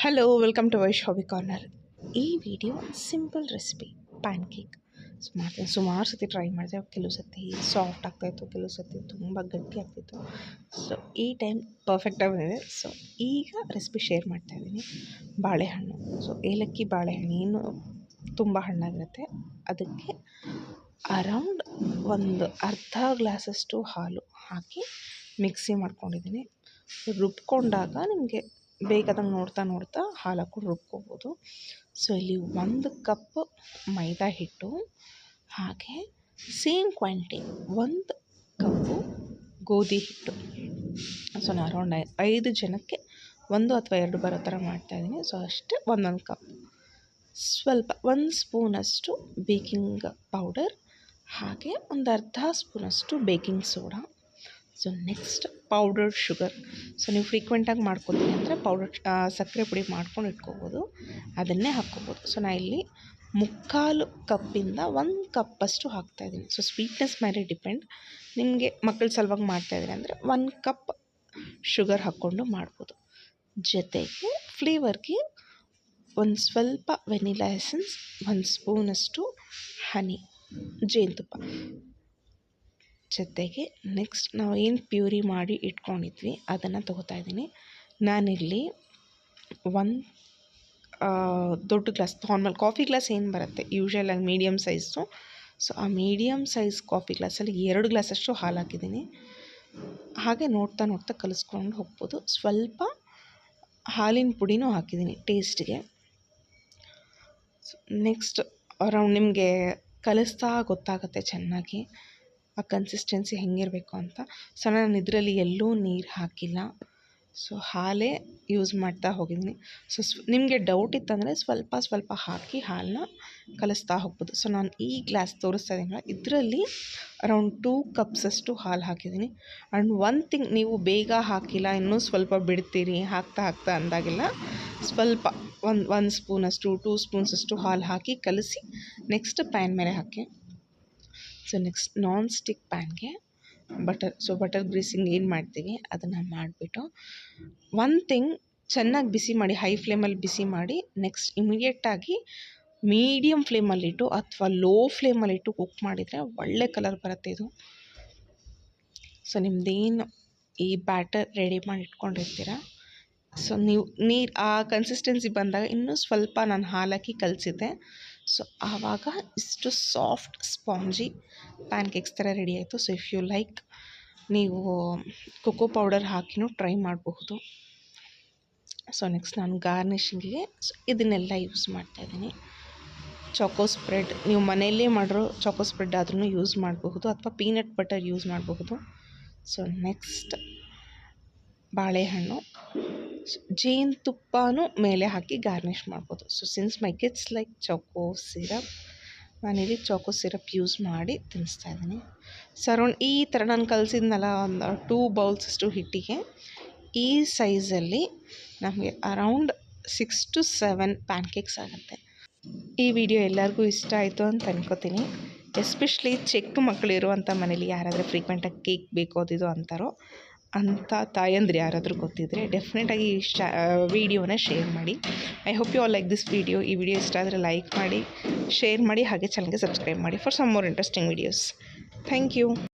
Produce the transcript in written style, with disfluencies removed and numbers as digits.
Hello welcome to Vaish hobby corner. ಈ video simple recipe pancake. ಸುಮಾರು ಸತಿ try ಮಾಡಿದೆ. ಕೆಲವು ಸತಿ ಸಾಫ್ಟ್ ಆಗ್ತಾಯಿತ್ತು, ಕೆಲವು ಸತಿ ತುಂಬ ಗಟ್ಟಿ ಆಗ್ತಿತ್ತು. ಸೊ ಈ ಟೈಮ್ ಪರ್ಫೆಕ್ಟಾಗಿ ಬಂದಿದೆ. ಸೊ ಈಗ ರೆಸಿಪಿ ಶೇರ್ ಮಾಡ್ತಾಯಿದ್ದೀನಿ. ಬಾಳೆಹಣ್ಣು, ಸೊ ಏಲಕ್ಕಿ ಬಾಳೆಹಣ್ಣು ಏನು ತುಂಬ ಹಣ್ಣಾಗಿರುತ್ತೆ, ಅದಕ್ಕೆ ಅರೌಂಡ್ ಒಂದು ಅರ್ಧ ಗ್ಲಾಸಷ್ಟು ಹಾಲು ಹಾಕಿ ಮಿಕ್ಸಿ ಮಾಡ್ಕೊಂಡಿದ್ದೀನಿ. ರುಬ್ಕೊಂಡಾಗ ನಿಮಗೆ ಬೇಕಾದಂಗೆ ನೋಡ್ತಾ ಹಾಲು ಹಾಕ್ಕೊಂಡು ರುಬ್ಕೋಬೋದು. ಸೊ ಇಲ್ಲಿ 1 ಕಪ್ ಮೈದಾ ಹಿಟ್ಟು, ಹಾಗೆ ಸೇಮ್ ಕ್ವಾಂಟಿಟಿ 1 ಕಪ್ಪು ಗೋಧಿ ಹಿಟ್ಟು. ಸೊ ನಾನು ಅರೌಂಡ್ 5 ಜನಕ್ಕೆ 1 ಅಥವಾ 2 ಬರೋ ಥರ ಮಾಡ್ತಾಯಿದ್ದೀನಿ. ಸೊ ಅಷ್ಟೇ, 1 ಕಪ್. ಸ್ವಲ್ಪ 1 ಸ್ಪೂನಷ್ಟು ಬೇಕಿಂಗ್ ಪೌಡರ್, ಹಾಗೆ ಒಂದು ಅರ್ಧ ಸ್ಪೂನಷ್ಟು baking soda. So next powdered sugar. So ನೀವು ಫ್ರೀಕ್ವೆಂಟಾಗಿ ಮಾಡ್ಕೊತೀನಿ ಅಂದರೆ ಸಕ್ಕರೆ ಪುಡಿ ಮಾಡ್ಕೊಂಡು ಇಟ್ಕೋಬೋದು, ಅದನ್ನೇ ಹಾಕ್ಕೋಬೋದು. ಸೊ ನಾನು ಇಲ್ಲಿ 3/4 ಕಪ್ಪಿಂದ 1 ಕಪ್ಪಷ್ಟು ಹಾಕ್ತಾಯಿದ್ದೀನಿ. ಸೊ ಸ್ವೀಟ್ನೆಸ್ ಮೇಲೆ ಡಿಪೆಂಡ್. ನಿಮಗೆ ಮಕ್ಕಳ ಸಲುವಾಗಿ ಮಾಡ್ತಾಯಿದ್ದೀನಿ ಅಂದರೆ 1 ಕಪ್ ಶುಗರ್ ಹಾಕ್ಕೊಂಡು ಮಾಡ್ಬೋದು. ಜೊತೆಗೆ ಫ್ಲೇವರ್ಗೆ ಒಂದು ಸ್ವಲ್ಪ ವೆನಿಲಾ ಎಸೆನ್ಸ್, 1 ಸ್ಪೂನಷ್ಟು ಹನಿ, ಜೇನುತುಪ್ಪ. ಜೊತೆಗೆ ನೆಕ್ಸ್ಟ್ ನಾವು ಏನು ಪ್ಯೂರಿ ಮಾಡಿ ಇಟ್ಕೊಂಡಿದ್ವಿ ಅದನ್ನು ತೊಗೋತಾ ಇದ್ದೀನಿ. ನಾನಿಲ್ಲಿ 1 ದೊಡ್ಡ ಗ್ಲಾಸ್, ನಾರ್ಮಲ್ ಕಾಫಿ ಗ್ಲಾಸ್ ಏನು ಬರುತ್ತೆ ಯೂಶ್ವಲಾಗಿ ಮೀಡಿಯಮ್ ಸೈಜು, ಸೊ ಆ ಮೀಡಿಯಮ್ ಸೈಜ್ ಕಾಫಿ ಗ್ಲಾಸಲ್ಲಿ 2 ಗ್ಲಾಸಷ್ಟು ಹಾಲು ಹಾಕಿದ್ದೀನಿ. ಹಾಗೆ ನೋಡ್ತಾ ಕಲಿಸ್ಕೊಂಡು ಹೋಗ್ಬೋದು. ಸ್ವಲ್ಪ ಹಾಲಿನ ಪುಡಿನೂ ಹಾಕಿದ್ದೀನಿ ಟೇಸ್ಟ್ಗೆ. ನೆಕ್ಸ್ಟ್ ಅರೌಂಡ್ ನಿಮಗೆ ಕಲಿಸ್ತಾ ಗೊತ್ತಾಗುತ್ತೆ ಚೆನ್ನಾಗಿ ಆ ಕನ್ಸಿಸ್ಟೆನ್ಸಿ ಹೆಂಗಿರಬೇಕು ಅಂತ. ಸೊ ನಾನು ಇದರಲ್ಲಿ ಎಲ್ಲೂ ನೀರು ಹಾಕಿಲ್ಲ, ಸೊ ಹಾಲೇ ಯೂಸ್ ಮಾಡ್ತಾ ಹೋಗಿದ್ದೀನಿ. ಸೊ ನಿಮಗೆ ಡೌಟ್ ಇತ್ತಂದರೆ ಸ್ವಲ್ಪ ಹಾಕಿ ಹಾಲನ್ನ ಕಲಿಸ್ತಾ ಹೋಗ್ಬೋದು. ಸೊ ನಾನು ಈ ಗ್ಲಾಸ್ ತೋರಿಸ್ತಾ ಇದ್ದೀನಲ್ಲ, ಇದರಲ್ಲಿ ಅರೌಂಡ್ 2 ಕಪ್ಸಷ್ಟು ಹಾಲು ಹಾಕಿದ್ದೀನಿ. ಆ್ಯಂಡ್ ಒನ್ ಥಿಂಗ್, ನೀವು ಬೇಗ ಹಾಕಿಲ್ಲ, ಇನ್ನೂ ಸ್ವಲ್ಪ ಬಿಡ್ತೀರಿ ಹಾಕ್ತಾ ಅಂದಾಗೆಲ್ಲ ಸ್ವಲ್ಪ ಒಂದು ಸ್ಪೂನಷ್ಟು 2 ಸ್ಪೂನ್ಸಷ್ಟು ಹಾಲು ಹಾಕಿ ಕಲಸಿ ನೆಕ್ಸ್ಟ್ ಪ್ಯಾನ್ ಮೇಲೆ ಹಾಕಿ. ಸೊ ನೆಕ್ಸ್ಟ್ ನಾನ್ ಸ್ಟಿಕ್ ಪ್ಯಾನ್ಗೆ ಬಟರ್ ಗ್ರೀಸಿಂಗ್ ಏನು ಮಾಡ್ತೀವಿ ಅದನ್ನು ಮಾಡಿಬಿಟ್ಟು, ಒನ್ ಥಿಂಗ್, ಚೆನ್ನಾಗಿ ಬಿಸಿ ಮಾಡಿ, ಹೈ ಫ್ಲೇಮಲ್ಲಿ ಬಿಸಿ ಮಾಡಿ, ನೆಕ್ಸ್ಟ್ ಇಮಿಡಿಯೇಟಾಗಿ ಮೀಡಿಯಮ್ ಫ್ಲೇಮಲ್ಲಿಟ್ಟು ಅಥವಾ ಲೋ ಫ್ಲೇಮಲ್ಲಿಟ್ಟು ಕುಕ್ ಮಾಡಿದರೆ ಒಳ್ಳೆ ಕಲರ್ ಬರುತ್ತೆ ಇದು. ಸೊ ನಿಮ್ಮದೇನು ಈ ಬ್ಯಾಟರ್ ರೆಡಿ ಮಾಡಿ ಇಟ್ಕೊಂಡಿರ್ತೀರ, ಸೊ ನೀವು ನೀರು ಆ ಕನ್ಸಿಸ್ಟೆನ್ಸಿ ಬಂದಾಗ ಇನ್ನೂ ಸ್ವಲ್ಪ ನಾನು ಹಾಲಾಕಿ ಕಲಸಿದ್ದೆ. ಸೊ ಆವಾಗ ಇಷ್ಟು ಸಾಫ್ಟ್ ಸ್ಪಾಂಜಿ ಪ್ಯಾನ್ ಕೇಕ್ಸ್ ಥರ ರೆಡಿ ಆಯಿತು. ಸೊ ಇಫ್ ಯು ಲೈಕ್, ನೀವು ಕೊಕೋ ಪೌಡರ್ ಹಾಕಿನೂ ಟ್ರೈ ಮಾಡಬಹುದು. ಸೊ ನೆಕ್ಸ್ಟ್ ನಾನು ಗಾರ್ನಿಷಿಂಗಿಗೆ ಇದನ್ನೆಲ್ಲ ಯೂಸ್ ಮಾಡ್ತಾಯಿದ್ದೀನಿ. ಚಾಕೋ ಸ್ಪ್ರೆಡ್, ನೀವು ಮನೆಯಲ್ಲೇ ಮಾಡಿರೋ ಚಾಕೋ ಸ್ಪ್ರೆಡ್ ಆದ್ರೂ ಯೂಸ್ ಮಾಡಬಹುದು, ಅಥವಾ ಪೀನಟ್ ಬಟರ್ ಯೂಸ್ ಮಾಡಬಹುದು. ಸೊ ನೆಕ್ಸ್ಟ್ ಬಾಳೆಹಣ್ಣು, ಜೇನುತುಪ್ಪನೂ ಮೇಲೆ ಹಾಕಿ ಗಾರ್ನಿಷ್ ಮಾಡ್ಬೋದು. ಸೊ ಸಿನ್ಸ್ ಮೈ ಕಿಡ್ಸ್ ಲೈಕ್ ಚಾಕೋ ಸಿರಪ್, ನಾನಿಲ್ಲಿ ಚಾಕೋ ಸಿರಪ್ ಯೂಸ್ ಮಾಡಿ ತಿನ್ನಿಸ್ತಾ ಇದ್ದೀನಿ. ಸೊ ಅರೌಂಡ್ ಈ ಥರ ನಾನು ಕಲಿಸಿದ್ನಲ್ಲ, ಒಂದು 2 ಬೌಲ್ಸಷ್ಟು ಹಿಟ್ಟಿಗೆ ಈ ಸೈಜಲ್ಲಿ ನಮಗೆ ಅರೌಂಡ್ 6 to 7 ಪ್ಯಾನ್ ಕೇಕ್ಸ್ ಆಗುತ್ತೆ. ಈ ವಿಡಿಯೋ ಎಲ್ಲರಿಗೂ ಇಷ್ಟ ಆಯಿತು ಅಂತ ಅನ್ಕೋತೀನಿ. ಎಸ್ಪೆಷಲಿ ಚಿಕ್ಕ ಮಕ್ಕಳಿರುವಂಥ ಮನೇಲಿ ಯಾರಾದರೂ ಫ್ರೀಕ್ವೆಂಟಾಗಿ ಕೇಕ್ ಬೇಕು ಅದಿದು ಅಂತಾರೋ ಅಂಥ ತಾಯಂದ್ರೆ ಯಾರಾದರೂ ಗೊತ್ತಿದ್ದರೆ ಡೆಫಿನೆಟಾಗಿ ವಿಡಿಯೋನ ಶೇರ್ ಮಾಡಿ. I hope you all like this video. ಈ ವಿಡಿಯೋ ಇಷ್ಟ ಆದರೆ ಲೈಕ್ ಮಾಡಿ, ಶೇರ್ ಮಾಡಿ, ಹಾಗೆ ಚಾನಲ್ಗೆ ಸಬ್ಸ್ಕ್ರೈಬ್ ಮಾಡಿ for some more interesting videos. Thank you.